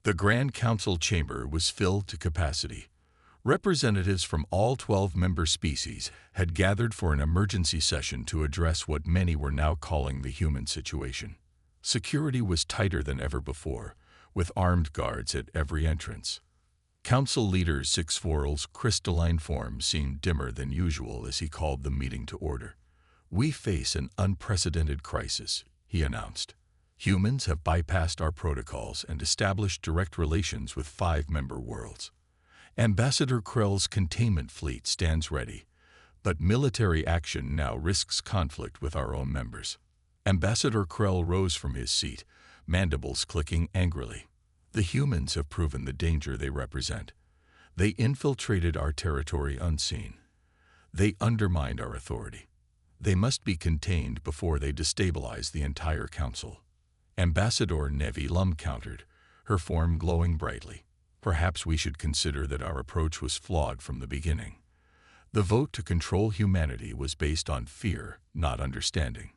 The Grand Council chamber was filled to capacity. Representatives from all 12 member species had gathered for an emergency session to address what many were now calling the human situation. Security was tighter than ever before, with armed guards at every entrance. Council leader Six-Foral's crystalline form seemed dimmer than usual as he called the meeting to order. "We face an unprecedented crisis," he announced. "Humans have bypassed our protocols and established direct relations with 5 member worlds. Ambassador Krell's containment fleet stands ready, but military action now risks conflict with our own members." Ambassador Krell rose from his seat, mandibles clicking angrily. "The humans have proven the danger they represent. They infiltrated our territory unseen. They undermined our authority. They must be contained before they destabilize the entire council." Ambassador Nevi Lum countered, her form glowing brightly. "Perhaps we should consider that our approach was flawed from the beginning. The vote to control humanity was based on fear, not understanding."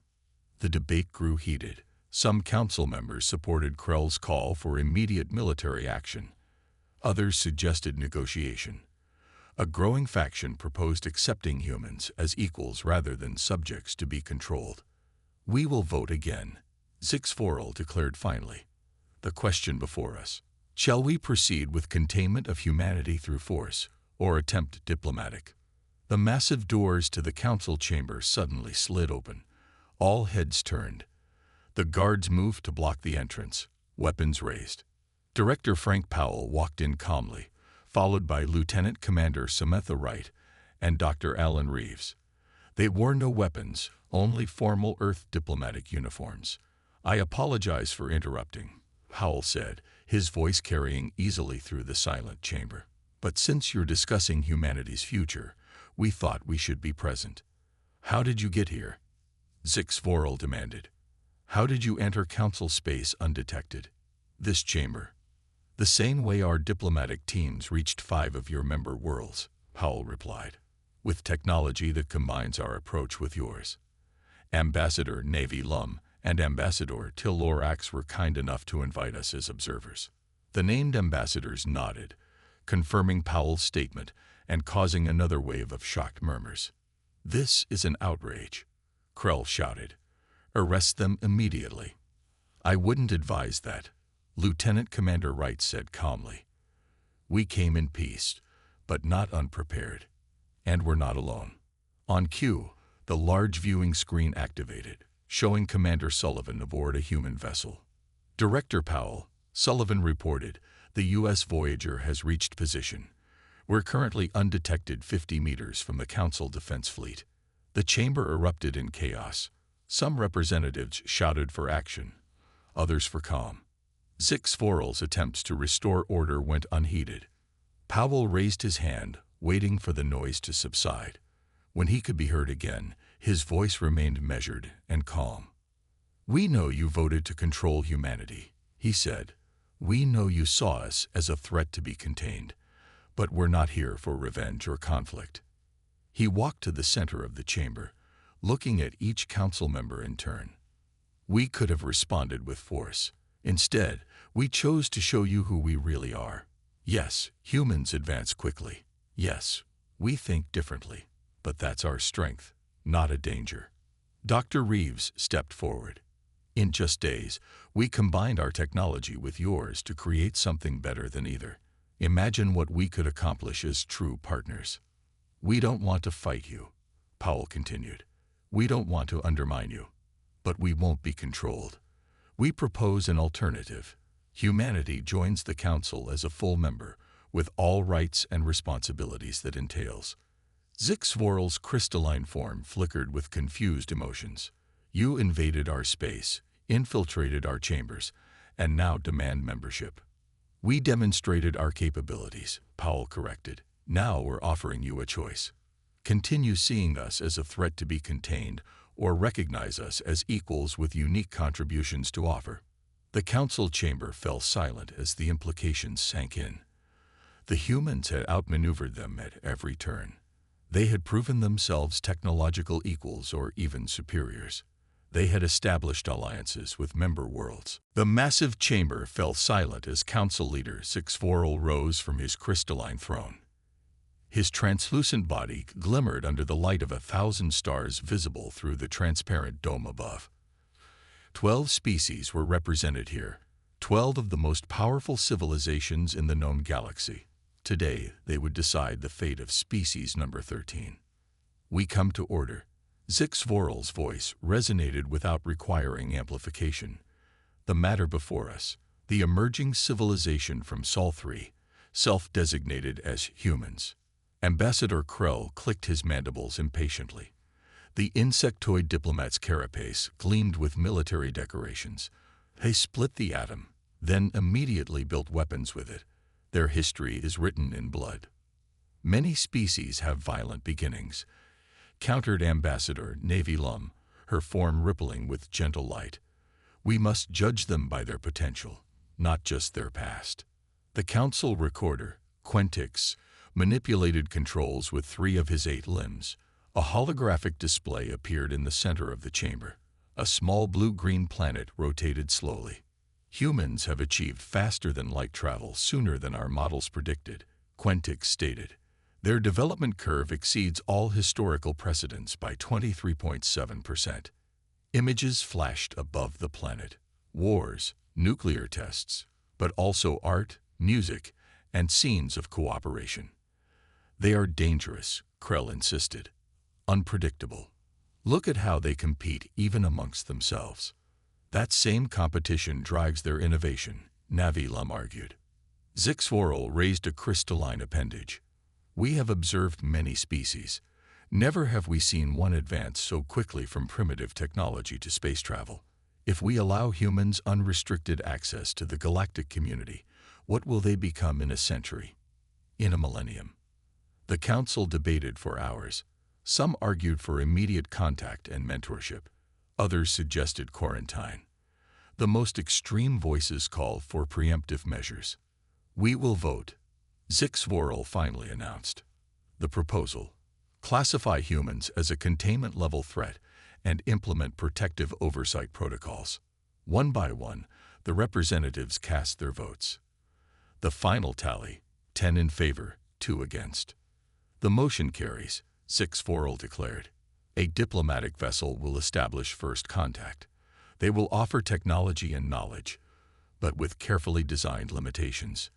The debate grew heated. Some council members supported Krell's call for immediate military action. Others suggested negotiation. A growing faction proposed accepting humans as equals rather than subjects to be controlled. "We will vote again," Six-Foral declared finally. "The question before us: shall we proceed with containment of humanity through force, or attempt diplomatic?" The massive doors to the council chamber suddenly slid open. All heads turned. The guards moved to block the entrance, weapons raised. Director Frank Powell walked in calmly, followed by Lieutenant Commander Samantha Wright and Dr. Alan Reeves. They wore no weapons, only formal Earth diplomatic uniforms. "I apologize for interrupting," Powell said, his voice carrying easily through the silent chamber. "But since you're discussing humanity's future, we thought we should be present." "How did you get here?" Six-Foral demanded. "How did you enter council space undetected?" "This chamber." "The same way our diplomatic teams reached 5 of your member worlds," Powell replied, "with technology that combines our approach with yours." Ambassador Nevi Lum and Ambassador Till Lorax were kind enough to invite us as observers. The named ambassadors nodded, confirming Powell's statement and causing another wave of shocked murmurs. "This is an outrage," Krell shouted. "Arrest them immediately." "I wouldn't advise that," Lieutenant Commander Wright said calmly. "We came in peace, but not unprepared. And we're not alone." On cue, the large viewing screen activated, showing Commander Sullivan aboard a human vessel. "Director Powell," Sullivan reported, "the U.S. Voyager has reached position. We're currently undetected 50 meters from the Council Defense Fleet." The chamber erupted in chaos. Some representatives shouted for action, others for calm. Six-Foral's attempts to restore order went unheeded. Powell raised his hand, waiting for the noise to subside. When he could be heard again, his voice remained measured and calm. "We know you voted to control humanity," he said. "We know you saw us as a threat to be contained, but we're not here for revenge or conflict." He walked to the center of the chamber, looking at each council member in turn. "We could have responded with force. Instead, we chose to show you who we really are. Yes, humans advance quickly. Yes, we think differently. But that's our strength, not a danger." Dr. Reeves stepped forward. "In just days, we combined our technology with yours to create something better than either. Imagine what we could accomplish as true partners." "We don't want to fight you," Powell continued. "We don't want to undermine you. But we won't be controlled. We propose an alternative. Humanity joins the Council as a full member, with all rights and responsibilities that entails." Six-Foral's crystalline form flickered with confused emotions. "You invaded our space, infiltrated our chambers, and now demand membership." "We demonstrated our capabilities," Powell corrected. "Now we're offering you a choice. Continue seeing us as a threat to be contained, or recognize us as equals with unique contributions to offer." The council chamber fell silent as the implications sank in. The humans had outmaneuvered them at every turn. They had proven themselves technological equals or even superiors. They had established alliances with member worlds. The massive chamber fell silent as Council Leader Sixvoral rose from his crystalline throne. His translucent body glimmered under the light of 1,000 stars visible through the transparent dome above. 12 species were represented here, 12 of the most powerful civilizations in the known galaxy. Today, they would decide the fate of species number 13. We come to order. Sixvoral's voice resonated without requiring amplification. The matter before us, the emerging civilization from Sol 3, self-designated as humans. Ambassador Krell clicked his mandibles impatiently. The insectoid diplomat's carapace gleamed with military decorations. They split the atom, then immediately built weapons with it. Their history is written in blood. Many species have violent beginnings, countered Ambassador Navy Lum, her form rippling with gentle light. We must judge them by their potential, not just their past. The Council Recorder, Quentix, manipulated controls with 3 of his 8 limbs. A holographic display appeared in the center of the chamber. A small blue-green planet rotated slowly. Humans have achieved faster-than-light travel sooner than our models predicted, Quentix stated. Their development curve exceeds all historical precedents by 23.7%. Images flashed above the planet. Wars, nuclear tests, but also art, music, and scenes of cooperation. They are dangerous, Krell insisted. Unpredictable. Look at how they compete even amongst themselves. That same competition drives their innovation, Navi Lum argued. Sixvoral raised a crystalline appendage. We have observed many species. Never have we seen one advance so quickly from primitive technology to space travel. If we allow humans unrestricted access to the galactic community, what will they become in a century? In a millennium? The Council debated for hours. Some argued for immediate contact and mentorship. Others suggested quarantine. The most extreme voices called for preemptive measures. We will vote, Sixvoral finally announced. The proposal: classify humans as a containment-level threat and implement protective oversight protocols. One by one, the representatives cast their votes. The final tally, 10 in favor, 2 against. The motion carries, Sixvoral declared. A diplomatic vessel will establish first contact. They will offer technology and knowledge, but with carefully designed limitations.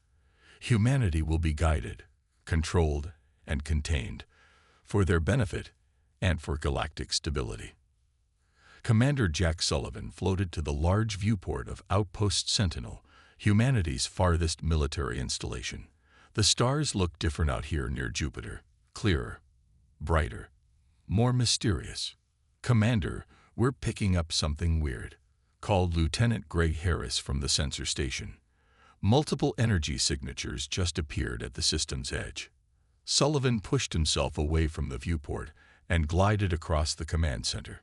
Humanity will be guided, controlled, and contained, for their benefit and for galactic stability. Commander Jack Sullivan floated to the large viewport of Outpost Sentinel, humanity's farthest military installation. The stars look different out here near Jupiter, clearer, brighter, more mysterious. Commander, we're picking up something weird, called Lieutenant Greg Harris from the sensor station. Multiple energy signatures just appeared at the system's edge. Sullivan pushed himself away from the viewport and glided across the command center.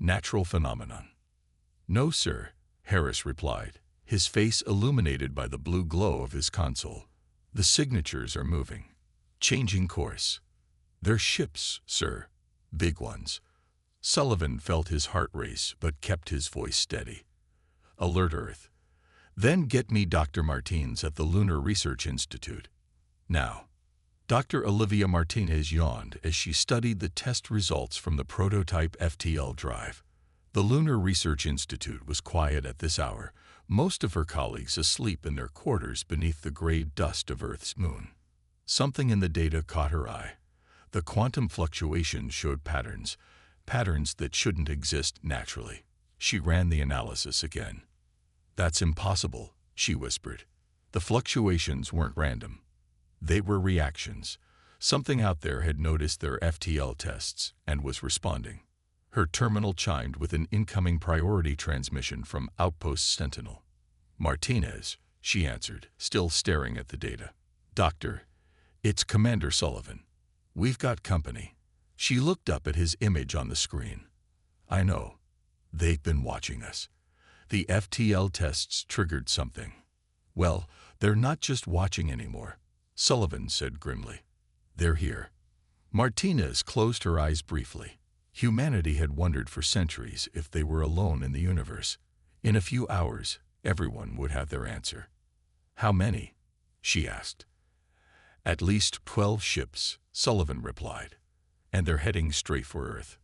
Natural phenomenon. No, sir, Harris replied, his face illuminated by the blue glow of his console. The signatures are moving, changing course. They're ships, sir, big ones. Sullivan felt his heart race but kept his voice steady. Alert Earth. Then get me Dr. Martinez at the Lunar Research Institute. Now. Dr. Olivia Martinez yawned as she studied the test results from the prototype FTL drive. The Lunar Research Institute was quiet at this hour, most of her colleagues asleep in their quarters beneath the gray dust of Earth's moon. Something in the data caught her eye. The quantum fluctuations showed patterns that shouldn't exist naturally. She ran the analysis again. That's impossible, she whispered. The fluctuations weren't random. They were reactions. Something out there had noticed their FTL tests and was responding. Her terminal chimed with an incoming priority transmission from Outpost Sentinel. Martinez, she answered, still staring at the data. Doctor, it's Commander Sullivan. We've got company. She looked up at his image on the screen. I know. They've been watching us. The FTL tests triggered something. Well, they're not just watching anymore, Sullivan said grimly. They're here. Martinez closed her eyes briefly. Humanity had wondered for centuries if they were alone in the universe. In a few hours, everyone would have their answer. "How many?" she asked. "At least 12 ships," Sullivan replied, "and they're heading straight for Earth."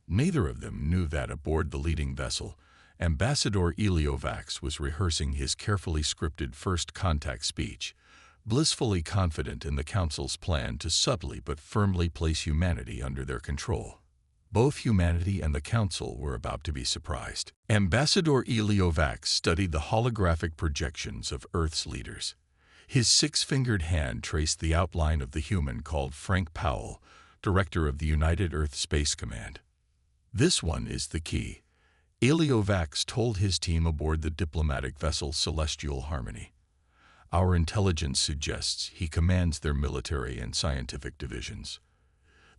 Neither of them knew that aboard the leading vessel, Ambassador Eliovax was rehearsing his carefully scripted first contact speech, blissfully confident in the Council's plan to subtly but firmly place humanity under their control. Both humanity and the Council were about to be surprised. Ambassador Eliovax studied the holographic projections of Earth's leaders. His six-fingered hand traced the outline of the human called Frank Powell, director of the United Earth Space Command. "This one is the key," Eliovax told his team aboard the diplomatic vessel Celestial Harmony. "Our intelligence suggests he commands their military and scientific divisions."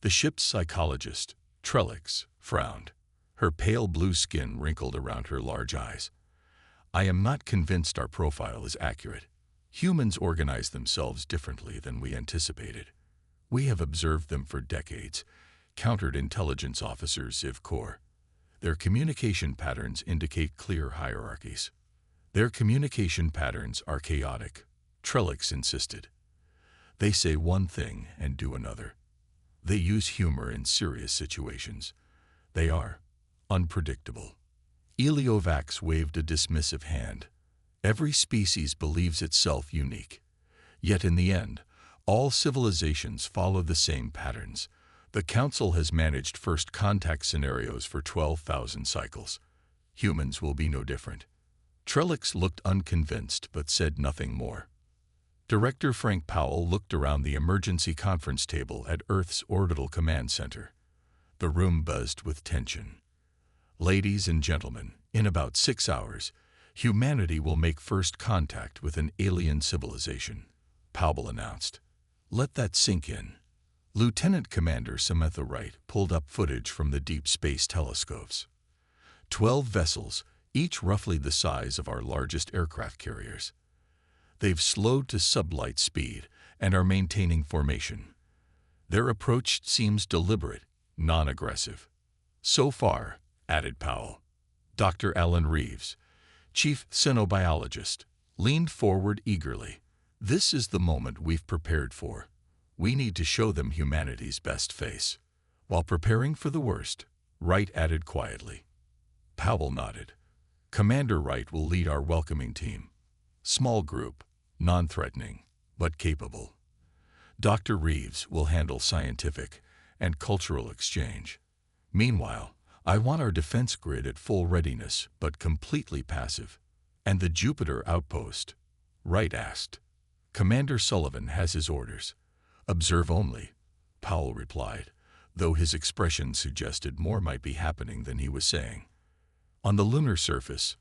The ship's psychologist, Trellix, frowned. Her pale blue skin wrinkled around her large eyes. "I am not convinced our profile is accurate. Humans organize themselves differently than we anticipated. We have observed them for decades," countered intelligence officer Zivkor. "Their communication patterns indicate clear hierarchies." "Their communication patterns are chaotic," Trellix insisted. "They say one thing and do another. They use humor in serious situations. They are unpredictable." Eliovax waved a dismissive hand. "Every species believes itself unique. Yet in the end, all civilizations follow the same patterns. The Council has managed first contact scenarios for 12,000 cycles. Humans will be no different." Trellix looked unconvinced but said nothing more. Director Frank Powell looked around the emergency conference table at Earth's Orbital Command Center. The room buzzed with tension. "Ladies and gentlemen, in about 6 hours, humanity will make first contact with an alien civilization," Powell announced. "Let that sink in." Lieutenant Commander Samantha Wright pulled up footage from the deep space telescopes. 12 vessels, each roughly the size of our largest aircraft carriers. They've slowed to sublight speed and are maintaining formation. Their approach seems deliberate, non-aggressive. "So far," added Powell. Dr. Alan Reeves, chief xenobiologist, leaned forward eagerly. "This is the moment we've prepared for. We need to show them humanity's best face." While preparing for the worst, Wright added quietly. Powell nodded. "Commander Wright will lead our welcoming team. Small group, non-threatening, but capable. Dr. Reeves will handle scientific and cultural exchange. Meanwhile, I want our defense grid at full readiness but completely passive." "And the Jupiter outpost?" Wright asked. "Commander Sullivan has his orders. Observe only," Powell replied, though his expression suggested more might be happening than he was saying. On the lunar surface,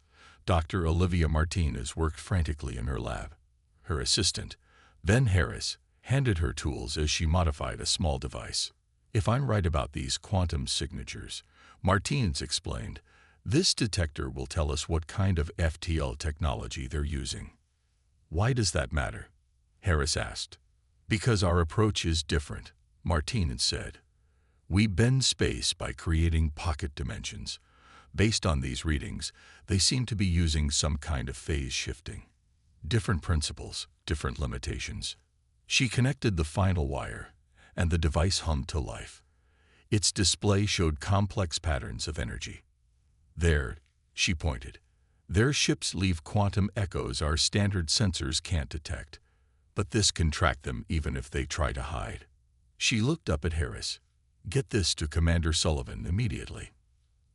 Dr. Olivia Martinez worked frantically in her lab. Her assistant, Ben Harris, handed her tools as she modified a small device. "If I'm right about these quantum signatures," Martinez explained, "this detector will tell us what kind of FTL technology they're using." "Why does that matter?" Harris asked. "Because our approach is different," Martinez said. "We bend space by creating pocket dimensions. Based on these readings, they seem to be using some kind of phase shifting. Different principles, different limitations." She connected the final wire, and the device hummed to life. Its display showed complex patterns of energy. "There," she pointed. "Their ships leave quantum echoes our standard sensors can't detect. But this can track them even if they try to hide." She looked up at Harris. "Get this to Commander Sullivan immediately."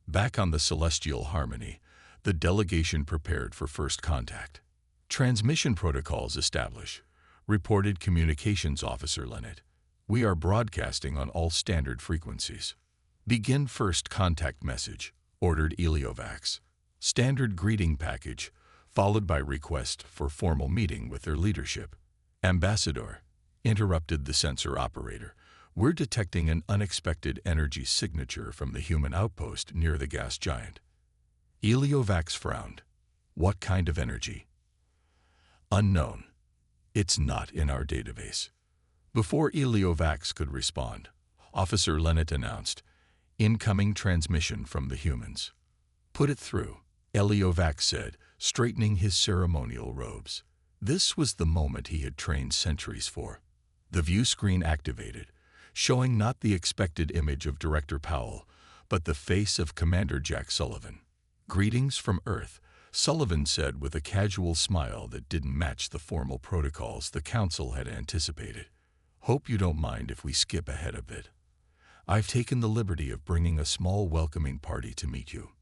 Back on the Celestial Harmony, the delegation prepared for first contact. "Transmission protocols established," reported Communications Officer Lennett. "We are broadcasting on all standard frequencies." "Begin first contact message," ordered Eliovax. Standard greeting package, followed by request for formal meeting with their leadership. "Ambassador," interrupted the sensor operator, "we're detecting an unexpected energy signature from the human outpost near the gas giant." Eliovax frowned. "What kind of energy?" "Unknown. It's not in our database." Before Eliovax could respond, Officer Lennett announced, Incoming transmission from the humans. Put it through, Eliovac said, straightening his ceremonial robes. This was the moment he had trained centuries for. The view screen activated, showing not the expected image of Director Powell, but the face of Commander Jack Sullivan. "Greetings from Earth," Sullivan said with a casual smile that didn't match the formal protocols the Council had anticipated. "Hope you don't mind if we skip ahead a bit. I've taken the liberty of bringing a small welcoming party to meet you.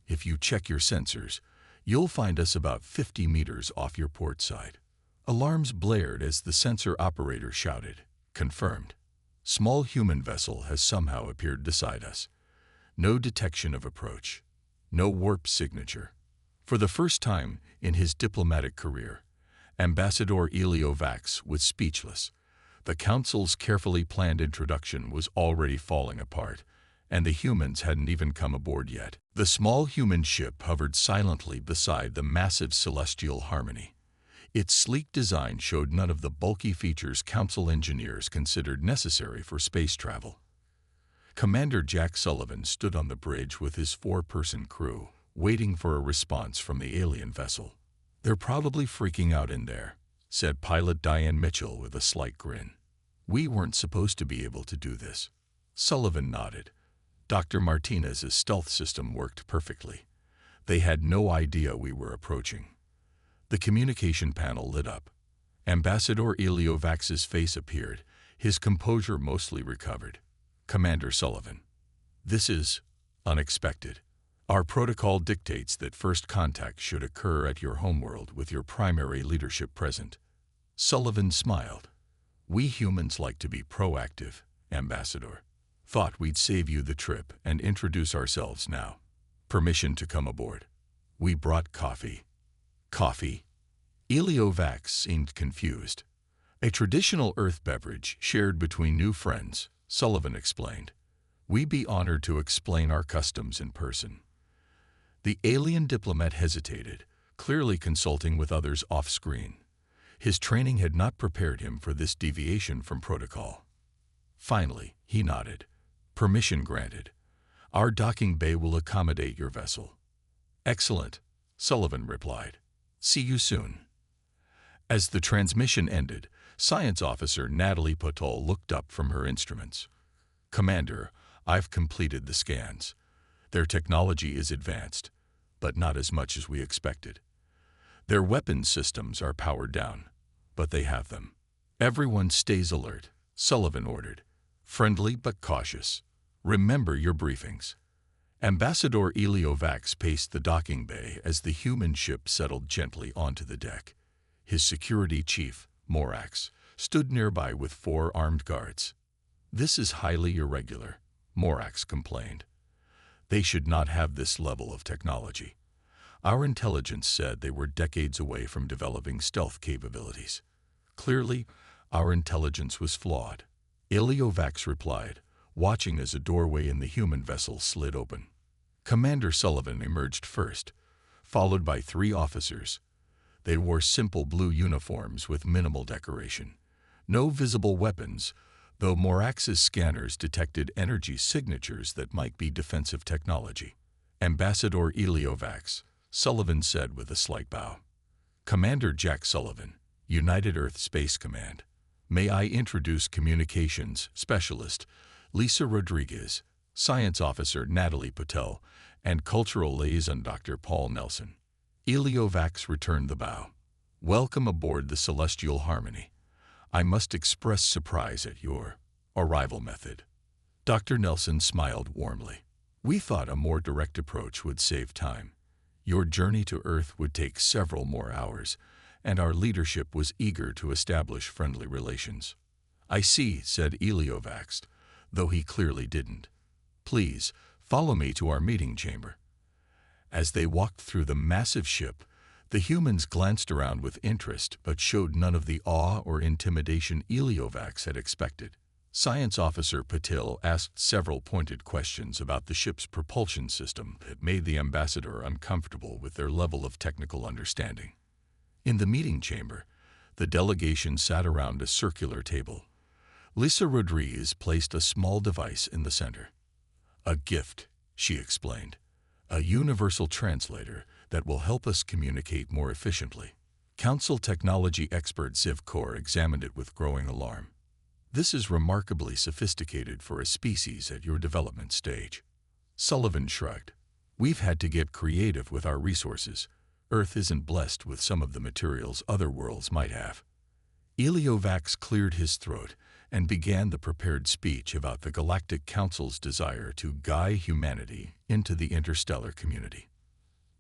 If you check your sensors, you'll find us about 50 meters off your port side." Alarms blared as the sensor operator shouted, "Confirmed. Small human vessel has somehow appeared beside us. No detection of approach. No warp signature." For the first time in his diplomatic career, Ambassador Eliovac was speechless. The Council's carefully planned introduction was already falling apart, and the humans hadn't even come aboard yet. The small human ship hovered silently beside the massive celestial harmony. Its sleek design showed none of the bulky features Council engineers considered necessary for space travel. Commander Jack Sullivan stood on the bridge with his 4-person crew, waiting for a response from the alien vessel. "They're probably freaking out in there," said pilot Diane Mitchell with a slight grin. "We weren't supposed to be able to do this." Sullivan nodded. Dr. Martinez's stealth system worked perfectly. They had no idea we were approaching. The communication panel lit up. Ambassador Eliovac's face appeared, his composure mostly recovered. "Commander Sullivan, this is unexpected. Our protocol dictates that first contact should occur at your homeworld with your primary leadership present." Sullivan smiled. "We humans like to be proactive, Ambassador. Thought we'd save you the trip and introduce ourselves now. Permission to come aboard. We brought coffee." "Coffee?" Eliovac seemed confused. "A traditional Earth beverage shared between new friends," Sullivan explained. "We'd be honored to explain our customs in person." The alien diplomat hesitated, clearly consulting with others off-screen. His training had not prepared him for this deviation from protocol. Finally, he nodded. "Permission granted. Our docking bay will accommodate your vessel." "Excellent," Sullivan replied. "See you soon." As the transmission ended, Science Officer Natalie Potol looked up from her instruments. "Commander, I've completed the scans. Their technology is advanced, but not as much as we expected. Their weapons systems are powered down, but they have them. Everyone stays alert," Sullivan ordered. "Friendly but cautious. Remember your briefings." Ambassador Eliovac paced the docking bay as the human ship settled gently onto the deck. His security chief, Morax, stood nearby with 4 armed guards. "This is highly irregular," Morax complained. "They should not have this level of technology. Our intelligence said they were decades away from developing stealth capabilities. Clearly, our intelligence was flawed." Eliovac replied, watching as a doorway in the human vessel slid open. Commander Sullivan emerged first, followed by 3 officers. They wore simple blue uniforms with minimal decoration. No visible weapons, though Morax's scanners detected energy signatures that might be defensive technology. "Ambassador Eliovac," Sullivan said with a slight bow. "Commander Jack Sullivan, United Earth Space Command. May I introduce Communications Specialist Lisa Rodriguez, Science Officer Natalie Patel, and Cultural Liaison Dr. Paul Nelson." Eliovac returned the bow. "Welcome aboard the Celestial Harmony. I must express surprise at your arrival method." Dr. Nelson smiled warmly. "We thought a more direct approach would save time. Your journey to Earth would take several more hours, and our leadership was eager to establish friendly relations." "I see," said Eliovac, though he clearly didn't. "Please, follow me to our meeting chamber." As they walked through the massive ship, the humans glanced around with interest but showed none of the awe or intimidation Eliovac had expected. Science Officer Patil asked several pointed questions about the ship's propulsion system that made the ambassador uncomfortable with their level of technical understanding. In the meeting chamber, the delegation sat around a circular table. Lisa Rodriguez placed a small device in the center. A gift, she explained. A universal translator that will help us communicate more efficiently. Council technology expert Ziv Kaur examined it with growing alarm. This is remarkably sophisticated for a species at your development stage. Sullivan shrugged. We've had to get creative with our resources. Earth isn't blessed with some of the materials other worlds might have. Eliovax cleared his throat and began the prepared speech about the Galactic Council's desire to guide humanity into the interstellar community.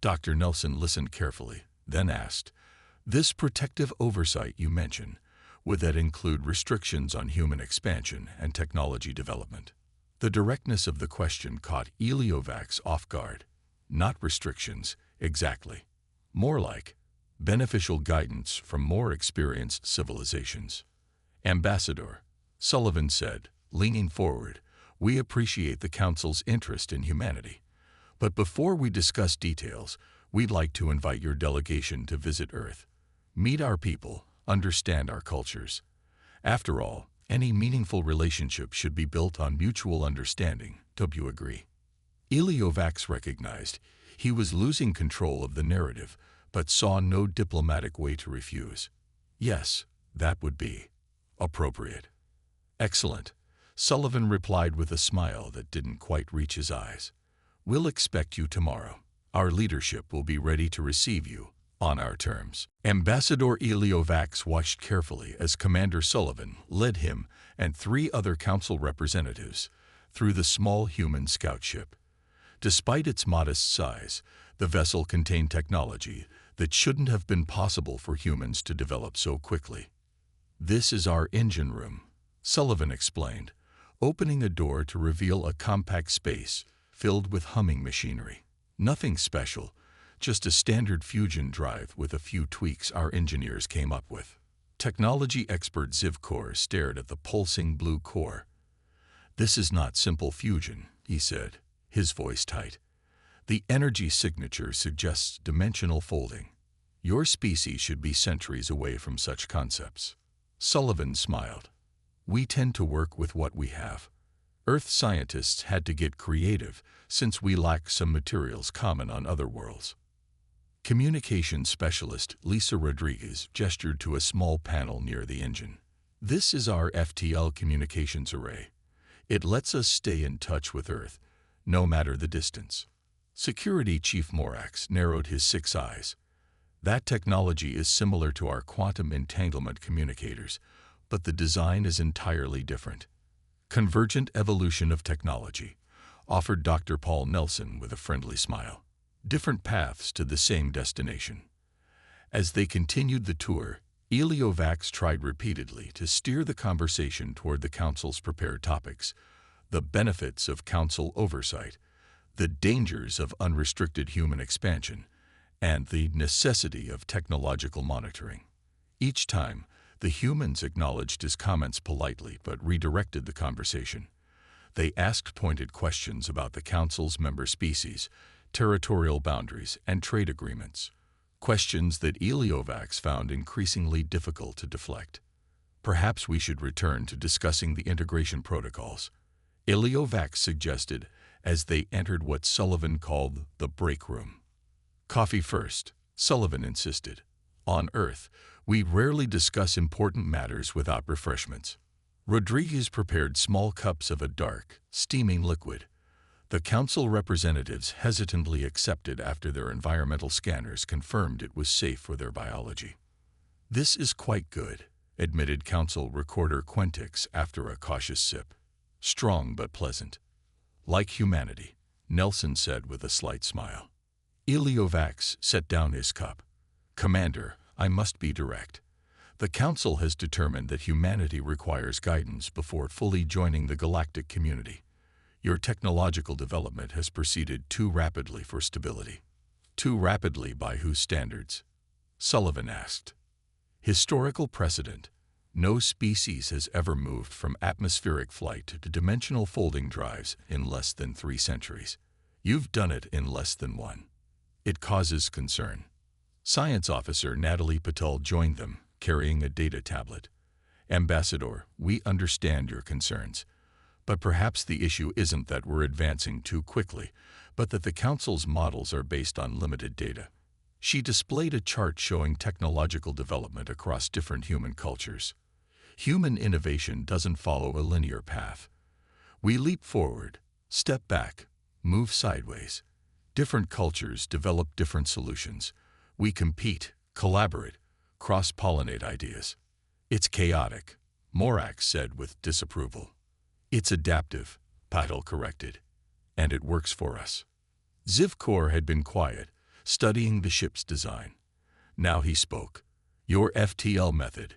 Dr. Nelson listened carefully, then asked, "This protective oversight you mention, would that include restrictions on human expansion and technology development?" The directness of the question caught Eliovax off guard. Not restrictions, exactly. More like beneficial guidance from more experienced civilizations. "Ambassador," Sullivan said, leaning forward, "we appreciate the Council's interest in humanity. But before we discuss details, we'd like to invite your delegation to visit Earth. Meet our people, understand our cultures. After all, any meaningful relationship should be built on mutual understanding, don't you agree?" Eliovax recognized he was losing control of the narrative, but saw no diplomatic way to refuse. "Yes, that would be appropriate." "Excellent," Sullivan replied with a smile that didn't quite reach his eyes. "We'll expect you tomorrow. Our leadership will be ready to receive you on our terms." Ambassador Eliovax watched carefully as Commander Sullivan led him and 3 other council representatives through the small human scout ship. Despite its modest size, the vessel contained technology that shouldn't have been possible for humans to develop so quickly. "This is our engine room," Sullivan explained, opening a door to reveal a compact space filled with humming machinery. "Nothing special, just a standard fusion drive with a few tweaks our engineers came up with." Technology expert Ziv Kaur stared at the pulsing blue core. "This is not simple fusion," he said, his voice tight. "The energy signature suggests dimensional folding. Your species should be centuries away from such concepts." Sullivan smiled. "We tend to work with what we have. Earth scientists had to get creative since we lack some materials common on other worlds." Communications specialist Lisa Rodriguez gestured to a small panel near the engine. "This is our FTL communications array. It lets us stay in touch with Earth, no matter the distance." Security Chief Morax narrowed his 6 eyes. "That technology is similar to our quantum entanglement communicators, but the design is entirely different." "Convergent evolution of technology," offered Dr. Paul Nelson with a friendly smile. "Different paths to the same destination." As they continued the tour, Eliovax tried repeatedly to steer the conversation toward the Council's prepared topics: the benefits of Council oversight, the dangers of unrestricted human expansion, and the necessity of technological monitoring. Each time, the humans acknowledged his comments politely but redirected the conversation. They asked pointed questions about the Council's member species, territorial boundaries, and trade agreements. Questions that Eliovax found increasingly difficult to deflect. "Perhaps we should return to discussing the integration protocols," Eliovax suggested as they entered what Sullivan called the break room. "Coffee first," Sullivan insisted. "On Earth, we rarely discuss important matters without refreshments." Rodriguez prepared small cups of a dark, steaming liquid. The Council representatives hesitantly accepted after their environmental scanners confirmed it was safe for their biology. "This is quite good," admitted Council Recorder Quentix after a cautious sip. "Strong but pleasant." "Like humanity," Nelson said with a slight smile. Eliovax set down his cup. "Commander, I must be direct. The Council has determined that humanity requires guidance before fully joining the galactic community. Your technological development has proceeded too rapidly for stability." "Too rapidly by whose standards?" Sullivan asked. "Historical precedent. No species has ever moved from atmospheric flight to dimensional folding drives in less than 3 centuries. You've done it in less than 1. It causes concern." Science Officer Natalie Patel joined them, carrying a data tablet. "Ambassador, we understand your concerns, But perhaps the issue isn't that we're advancing too quickly, but that the Council's models are based on limited data. She displayed a chart showing technological development across different human cultures. Human innovation doesn't follow a linear path. We leap forward, step back, move sideways. Different cultures develop different solutions. We compete, collaborate, cross-pollinate ideas. It's chaotic, Morax said with disapproval. It's adaptive, Patel corrected. And it works for us. Zivkor had been quiet, studying the ship's design. Now he spoke. Your FTL method.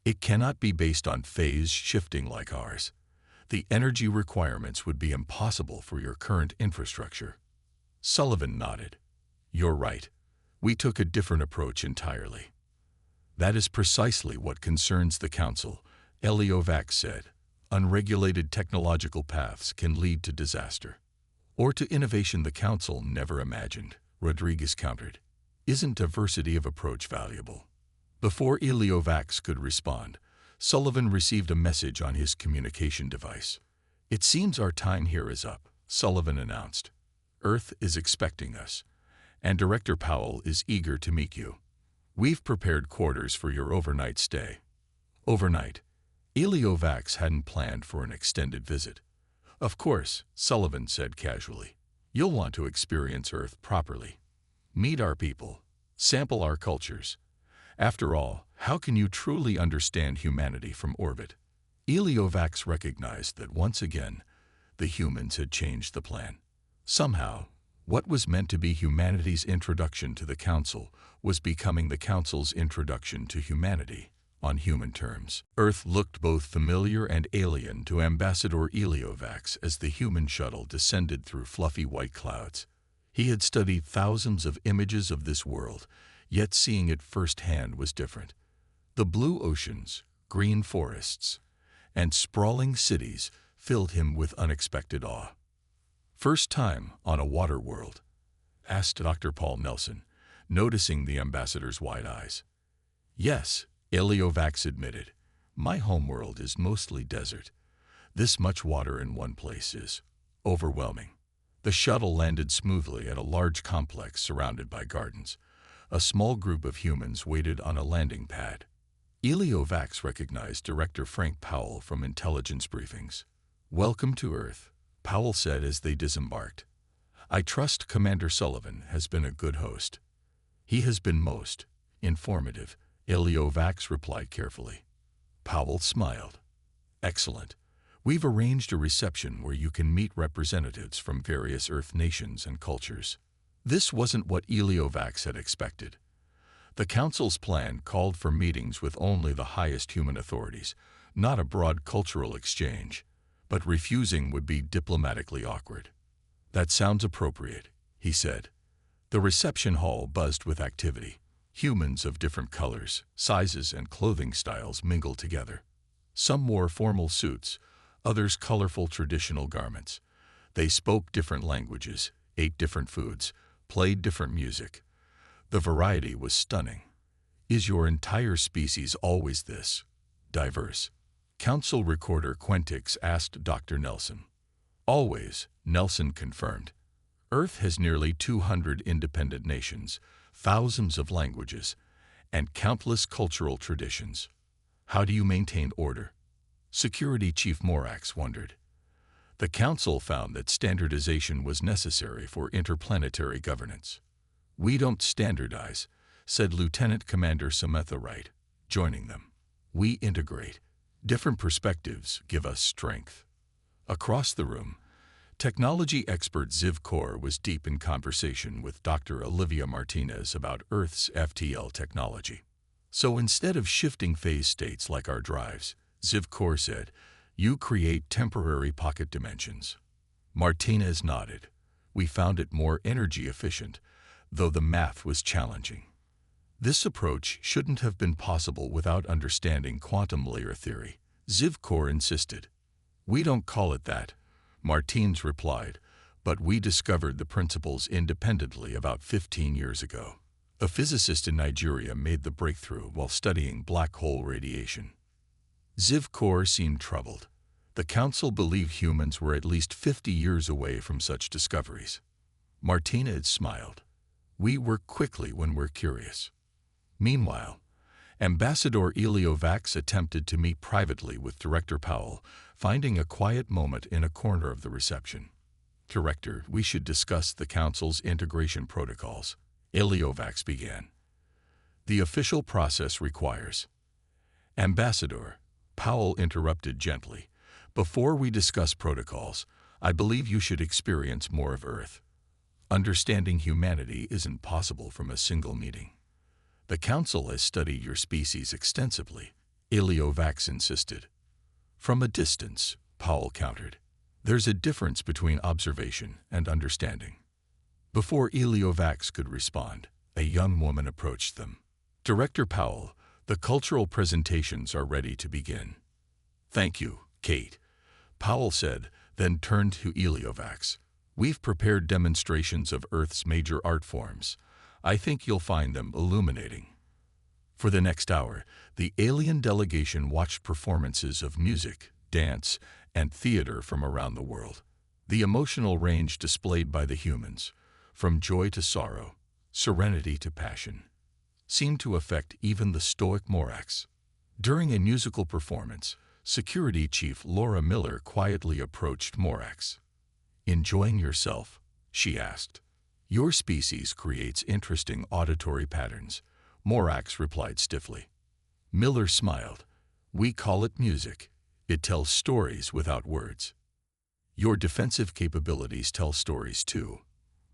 It cannot be based on phase shifting like ours. The energy requirements would be impossible for your current infrastructure. Sullivan nodded. You're right. We took a different approach entirely. That is precisely what concerns the Council, Eliovac said. Unregulated technological paths can lead to disaster. Or to innovation the Council never imagined, Rodriguez countered. Isn't diversity of approach valuable? Before Eliovac could respond, Sullivan received a message on his communication device. It seems our time here is up, Sullivan announced. Earth is expecting us, and Director Powell is eager to meet you. We've prepared quarters for your overnight stay. Overnight. Eliovac hadn't planned for an extended visit. Of course, Sullivan said casually. You'll want to experience Earth properly. Meet our people. Sample our cultures. After all, how can you truly understand humanity from orbit? Eliovac recognized that once again, the humans had changed the plan. Somehow, what was meant to be humanity's introduction to the Council was becoming the Council's introduction to humanity, on human terms. Earth looked both familiar and alien to Ambassador Eliovac as the human shuttle descended through fluffy white clouds. He had studied thousands of images of this world, yet seeing it firsthand was different. The blue oceans, green forests, and sprawling cities filled him with unexpected awe. First time on a water world? Asked Dr. Paul Nelson, noticing the ambassador's wide eyes. Yes, Eliovac admitted. My homeworld is mostly desert. This much water in one place is overwhelming. The shuttle landed smoothly at a large complex surrounded by gardens. A small group of humans waited on a landing pad. Eliovac recognized Director Frank Powell from intelligence briefings. Welcome to Earth, Powell said as they disembarked. I trust Commander Sullivan has been a good host. He has been most informative, Eliovac replied carefully. Powell smiled. Excellent. We've arranged a reception where you can meet representatives from various Earth nations and cultures. This wasn't what Eliovac had expected. The Council's plan called for meetings with only the highest human authorities, not a broad cultural exchange, but refusing would be diplomatically awkward. That sounds appropriate, he said. The reception hall buzzed with activity. Humans of different colors, sizes, and clothing styles mingled together. Some wore formal suits, others colorful traditional garments. They spoke different languages, ate different foods, played different music. The variety was stunning. Is your entire species always this diverse? Council Recorder Quentix asked Dr. Nelson. Always, Nelson confirmed. Earth has nearly 200 independent nations, thousands of languages, and countless cultural traditions. How do you maintain order? Security Chief Morax wondered. The Council found that standardization was necessary for interplanetary governance. We don't standardize, said Lieutenant Commander Samantha Wright, joining them. We integrate. Different perspectives give us strength. Across the room, technology expert Zivkor was deep in conversation with Dr. Olivia Martinez about Earth's FTL technology. So instead of shifting phase states like our drives, Zivkor said, you create temporary pocket dimensions. Martinez nodded. We found it more energy efficient, though the math was challenging. This approach shouldn't have been possible without understanding quantum layer theory, Zivkor insisted. We don't call it that, Martins replied, but we discovered the principles independently about 15 years ago. A physicist in Nigeria made the breakthrough while studying black hole radiation. Zivkor seemed troubled. The Council believed humans were at least 50 years away from such discoveries. Martinez smiled. We work quickly when we're curious. Meanwhile, Ambassador Eliovax attempted to meet privately with Director Powell, finding a quiet moment in a corner of the reception. Director, we should discuss the Council's integration protocols, Eliovax began. The official process requires. Ambassador, Powell interrupted gently. Before we discuss protocols, I believe you should experience more of Earth. Understanding humanity isn't possible from a single meeting. The Council has studied your species extensively, Eliovax insisted. From a distance, Powell countered. There's a difference between observation and understanding. Before Eliovax could respond, a young woman approached them. Director Powell, the cultural presentations are ready to begin. Thank you, Kate, Powell said, then turned to Eliovax. We've prepared demonstrations of Earth's major art forms. I think you'll find them illuminating. For the next hour, the alien delegation watched performances of music, dance, and theater from around the world. The emotional range displayed by the humans, from joy to sorrow, serenity to passion, seemed to affect even the stoic Morax. During a musical performance, Security Chief Laura Miller quietly approached Morax. Enjoying yourself? She asked. Your species creates interesting auditory patterns, Morax replied stiffly. Miller smiled. We call it music. It tells stories without words. Your defensive capabilities tell stories too,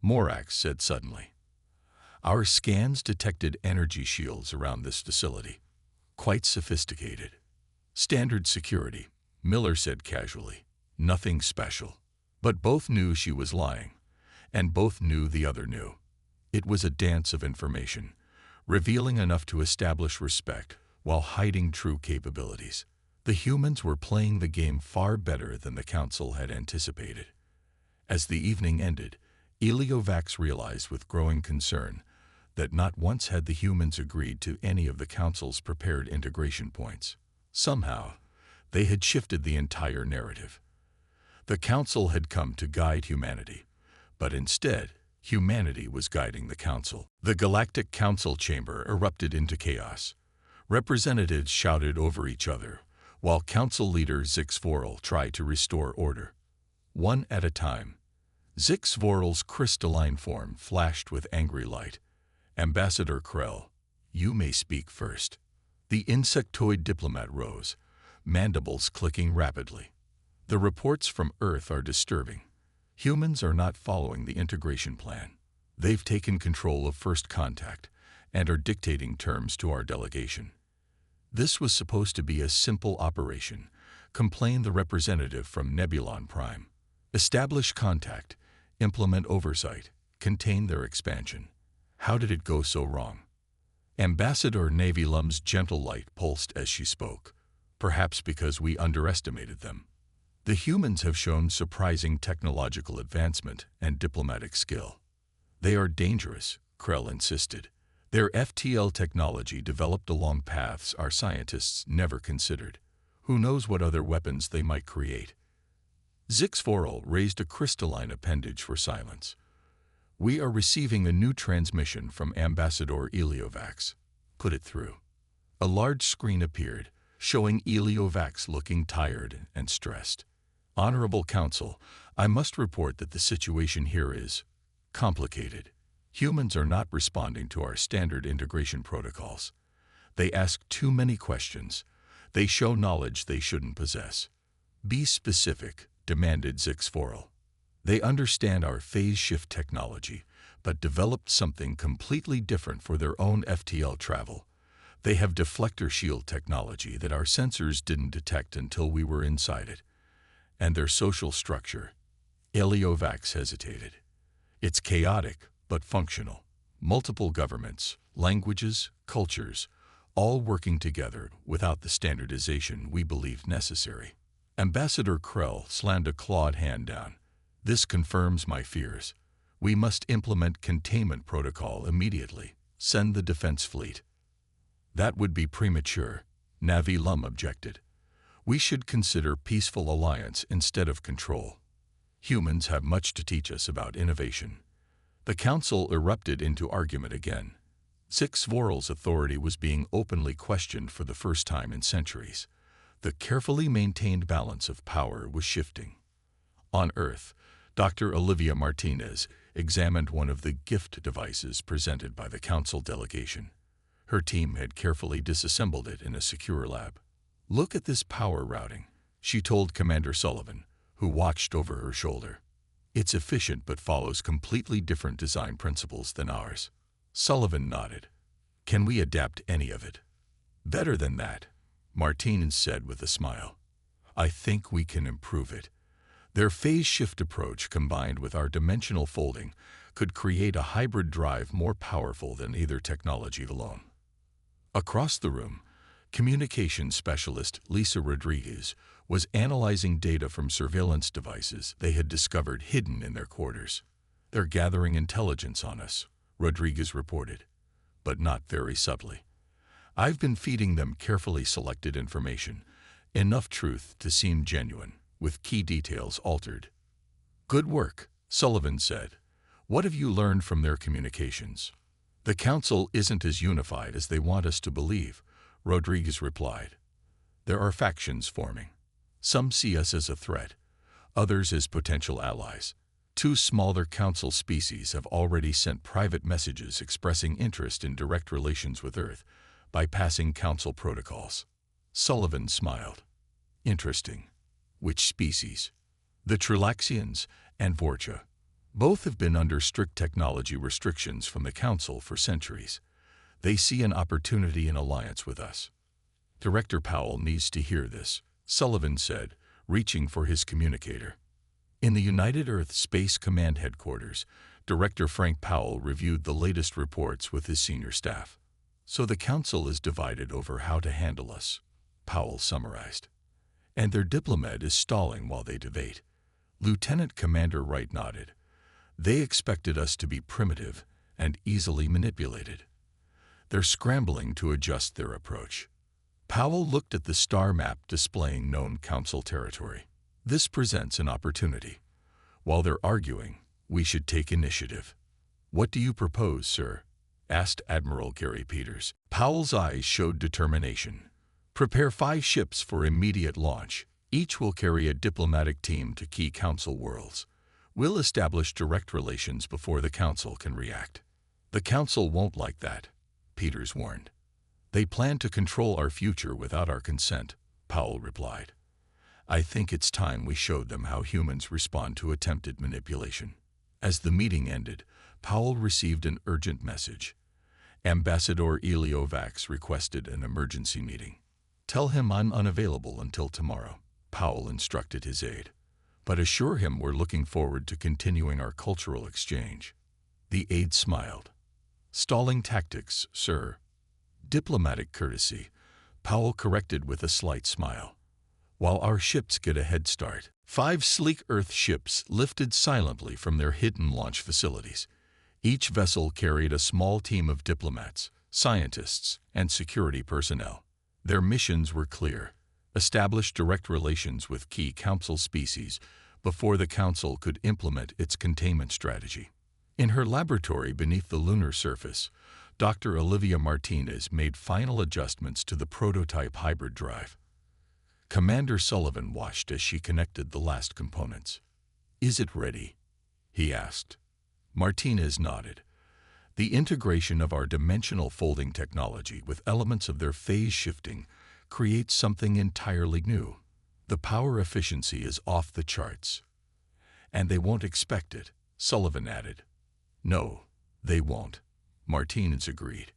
Morax said suddenly. Our scans detected energy shields around this facility. Quite sophisticated. Standard security, Miller said casually. Nothing special. But both knew she was lying, and both knew the other knew. It was a dance of information, revealing enough to establish respect while hiding true capabilities. The humans were playing the game far better than the Council had anticipated. As the evening ended, Eliovax realized with growing concern that not once had the humans agreed to any of the Council's prepared integration points. Somehow, they had shifted the entire narrative. The Council had come to guide humanity, but instead, humanity was guiding the Council. The Galactic Council chamber erupted into chaos. Representatives shouted over each other, while Council leader Zix Vorel tried to restore order. One at a time, Zix Vorel's crystalline form flashed with angry light. Ambassador Krell, you may speak first. The insectoid diplomat rose, mandibles clicking rapidly. The reports from Earth are disturbing. Humans are not following the integration plan. They've taken control of First Contact and are dictating terms to our delegation. This was supposed to be a simple operation, complained the representative from Nebulon Prime. Establish contact, implement oversight, contain their expansion. How did it go so wrong? Ambassador Navy Lum's gentle light pulsed as she spoke, perhaps because we underestimated them. The humans have shown surprising technological advancement and diplomatic skill. They are dangerous, Krell insisted. Their FTL technology developed along paths our scientists never considered. Who knows what other weapons they might create? Zix Vorel raised a crystalline appendage for silence. We are receiving a new transmission from Ambassador Eliovax. Put it through. A large screen appeared, showing Eliovax looking tired and stressed. Honorable Council, I must report that the situation here is complicated. Humans are not responding to our standard integration protocols. They ask too many questions. They show knowledge they shouldn't possess. Be specific, demanded Zix Vorel. They understand our phase shift technology, but developed something completely different for their own FTL travel. They have deflector shield technology that our sensors didn't detect until we were inside it. And their social structure. Eliovax hesitated. It's chaotic, but functional. Multiple governments, languages, cultures, all working together without the standardization we believed necessary. Ambassador Krell slammed a clawed hand down. This confirms my fears. We must implement containment protocol immediately. Send the defense fleet. That would be premature, Navi Lum objected. We should consider peaceful alliance instead of control. Humans have much to teach us about innovation. The council erupted into argument again. Voral's authority was being openly questioned for the first time in centuries. The carefully maintained balance of power was shifting. On Earth, Dr. Olivia Martinez examined one of the gift devices presented by the council delegation. Her team had carefully disassembled it in a secure lab. "Look at this power routing," she told Commander Sullivan, who watched over her shoulder. "It's efficient but follows completely different design principles than ours." Sullivan nodded. "Can we adapt any of it?" "Better than that," Martinez said with a smile. "I think we can improve it." Their phase shift approach combined with our dimensional folding could create a hybrid drive more powerful than either technology alone. Across the room, communications specialist Lisa Rodriguez was analyzing data from surveillance devices they had discovered hidden in their quarters. "They're gathering intelligence on us," Rodriguez reported, "but not very subtly. I've been feeding them carefully selected information, enough truth to seem genuine, with key details altered." "Good work," Sullivan said. "What have you learned from their communications?" "The council isn't as unified as they want us to believe," Rodriguez replied. "There are factions forming. Some see us as a threat, others as potential allies. 2 smaller council species have already sent private messages expressing interest in direct relations with Earth, bypassing council protocols." Sullivan smiled. "Interesting. Which species?" "The Trilaxians and Vorcha. Both have been under strict technology restrictions from the council for centuries. They see an opportunity in alliance with us." "Director Powell needs to hear this," Sullivan said, reaching for his communicator. In the United Earth Space Command headquarters, Director Frank Powell reviewed the latest reports with his senior staff. "So the council is divided over how to handle us," Powell summarized. "And their diplomat is stalling while they debate." Lieutenant Commander Wright nodded. "They expected us to be primitive and easily manipulated. They're scrambling to adjust their approach." Powell looked at the star map displaying known council territory. "This presents an opportunity. While they're arguing, we should take initiative." "What do you propose, sir?" asked Admiral Gary Peters. Powell's eyes showed determination. "Prepare 5 ships for immediate launch. Each will carry a diplomatic team to key council worlds. We'll establish direct relations before the council can react." "The council won't like that," Peters warned. "They plan to control our future without our consent," Powell replied. "I think it's time we showed them how humans respond to attempted manipulation." As the meeting ended, Powell received an urgent message. Ambassador Elio Vax requested an emergency meeting. "Tell him I'm unavailable until tomorrow," Powell instructed his aide. "But assure him we're looking forward to continuing our cultural exchange." The aide smiled. "Stalling tactics, sir." "Diplomatic courtesy," Powell corrected with a slight smile. "While our ships get a head start." 5 sleek Earth ships lifted silently from their hidden launch facilities. Each vessel carried a small team of diplomats, scientists, and security personnel. Their missions were clear: establish direct relations with key council species before the council could implement its containment strategy. In her laboratory beneath the lunar surface, Dr. Olivia Martinez made final adjustments to the prototype hybrid drive. Commander Sullivan watched as she connected the last components. "Is it ready?" he asked. Martinez nodded. "The integration of our dimensional folding technology with elements of their phase shifting creates something entirely new. The power efficiency is off the charts." "And they won't expect it," Sullivan added. "No, they won't," Martinez agreed.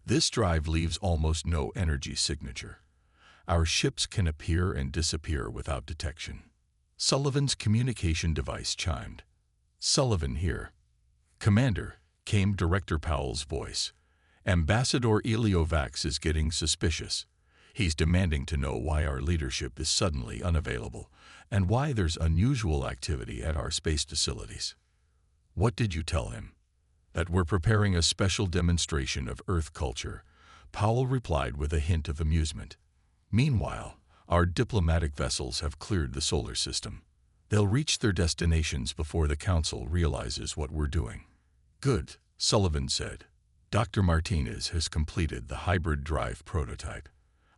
"This drive leaves almost no energy signature. Our ships can appear and disappear without detection." Sullivan's communication device chimed. "Sullivan here." "Commander," came Director Powell's voice. "Ambassador Elio Vax is getting suspicious. He's demanding to know why our leadership is suddenly unavailable and why there's unusual activity at our space facilities." "What did you tell him?" "That we're preparing a special demonstration of Earth culture," Powell replied with a hint of amusement. Meanwhile, Our diplomatic vessels have cleared the solar system. They'll reach their destinations before the Council realizes what we're doing. Good, Sullivan said. Dr. Martinez has completed the hybrid drive prototype.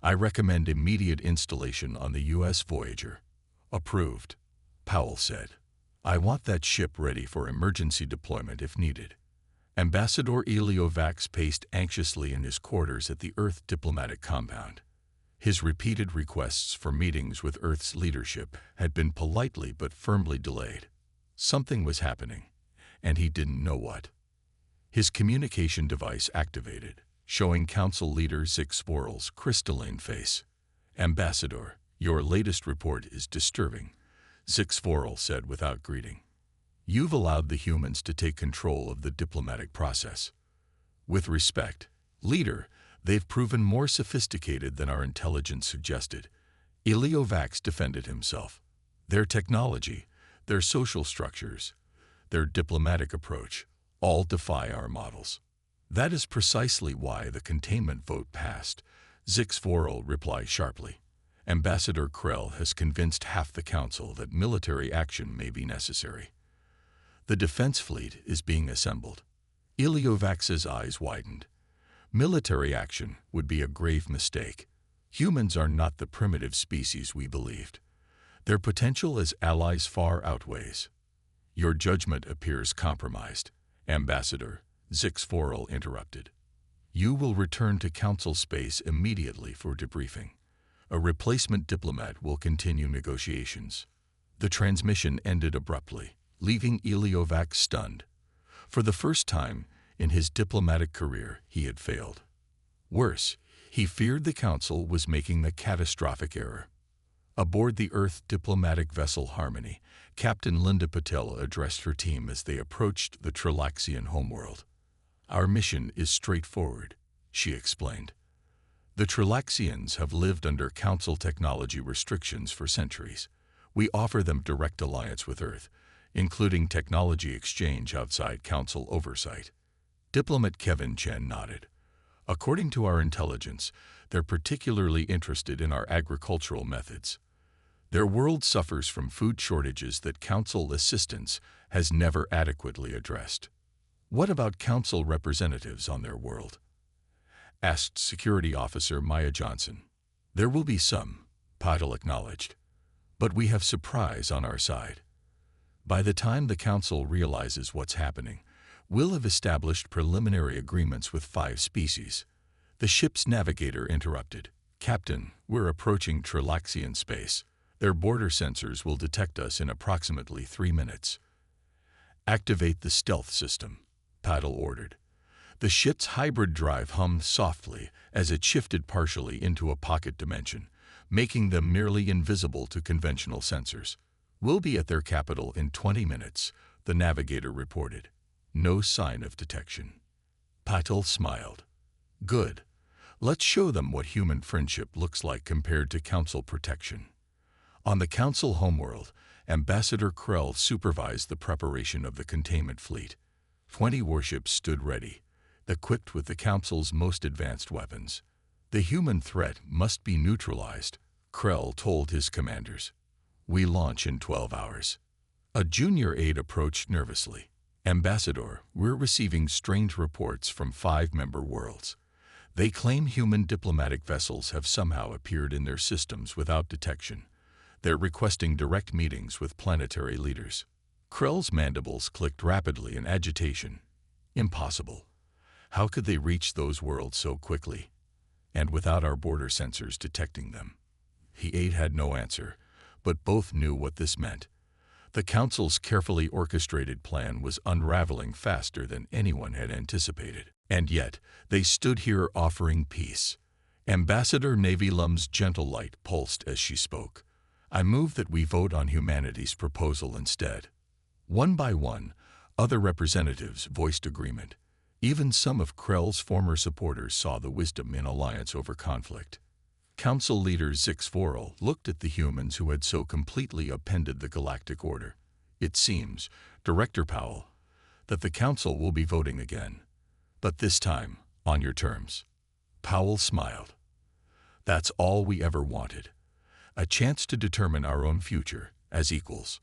I recommend immediate installation on the U.S. Voyager. Approved, Powell said. I want that ship ready for emergency deployment if needed. Ambassador Eliovax paced anxiously in his quarters at the Earth diplomatic compound. His repeated requests for meetings with Earth's leadership had been politely but firmly delayed. Something was happening, and he didn't know what. His communication device activated, showing Council Leader Zixvorl's crystalline face. Ambassador, your latest report is disturbing, Zixvorl said without greeting. You've allowed the humans to take control of the diplomatic process. With respect, Leader, they've proven more sophisticated than our intelligence suggested. Eliovax defended himself. Their technology, their social structures, their diplomatic approach, all defy our models. That is precisely why the containment vote passed, Zixvorl replied sharply. Ambassador Krell has convinced half the Council that military action may be necessary. The defense fleet is being assembled. Eliovax's eyes widened. Military action would be a grave mistake. Humans are not the primitive species we believed. Their potential as allies far outweighs. Your judgment appears compromised, Ambassador, Zixvorl interrupted. You will return to Council space immediately for debriefing. A replacement diplomat will continue negotiations. The transmission ended abruptly, leaving Eliovax stunned. For the first time in his diplomatic career, he had failed. Worse, he feared the Council was making the catastrophic error. Aboard the Earth diplomatic vessel Harmony, Captain Linda Patel addressed her team as they approached the Trilaxian homeworld. Our mission is straightforward, she explained. The Trilaxians have lived under Council technology restrictions for centuries. We offer them direct alliance with Earth, including technology exchange outside Council oversight. Diplomat Kevin Chen nodded. According to our intelligence, they're particularly interested in our agricultural methods. Their world suffers from food shortages that Council assistance has never adequately addressed. What about Council representatives on their world? Asked Security Officer Maya Johnson. There will be some, Patel acknowledged. But we have surprise on our side. By the time the Council realizes what's happening, we'll have established preliminary agreements with 5 species. The ship's navigator interrupted. Captain, we're approaching Trilaxian space. Their border sensors will detect us in approximately 3 minutes. Activate the stealth system, Patel ordered. The ship's hybrid drive hummed softly as it shifted partially into a pocket dimension, making them nearly invisible to conventional sensors. We'll be at their capital in 20 minutes, the navigator reported. No sign of detection. Patel smiled. Good. Let's show them what human friendship looks like compared to Council protection. On the Council homeworld, Ambassador Krell supervised the preparation of the containment fleet. 20 warships stood ready, equipped with the Council's most advanced weapons. The human threat must be neutralized, Krell told his commanders. We launch in 12 hours. A junior aide approached nervously. Ambassador, we're receiving strange reports from 5 member worlds. They claim human diplomatic vessels have somehow appeared in their systems without detection. They're requesting direct meetings with planetary leaders. Krell's mandibles clicked rapidly in agitation. Impossible. How could they reach those worlds so quickly? And without our border sensors detecting them? The aide had no answer, but both knew what this meant. The Council's carefully orchestrated plan was unraveling faster than anyone had anticipated. And yet, they stood here offering peace. Ambassador Navy Lum's gentle light pulsed as she spoke. I move that we vote on humanity's proposal instead. One by one, other representatives voiced agreement. Even some of Krell's former supporters saw the wisdom in alliance over conflict. Council leader Zixvorl looked at the humans who had so completely upended the galactic order. It seems, Director Powell, that the Council will be voting again. But this time, on your terms. Powell smiled. That's all we ever wanted. a chance to determine our own future as equals.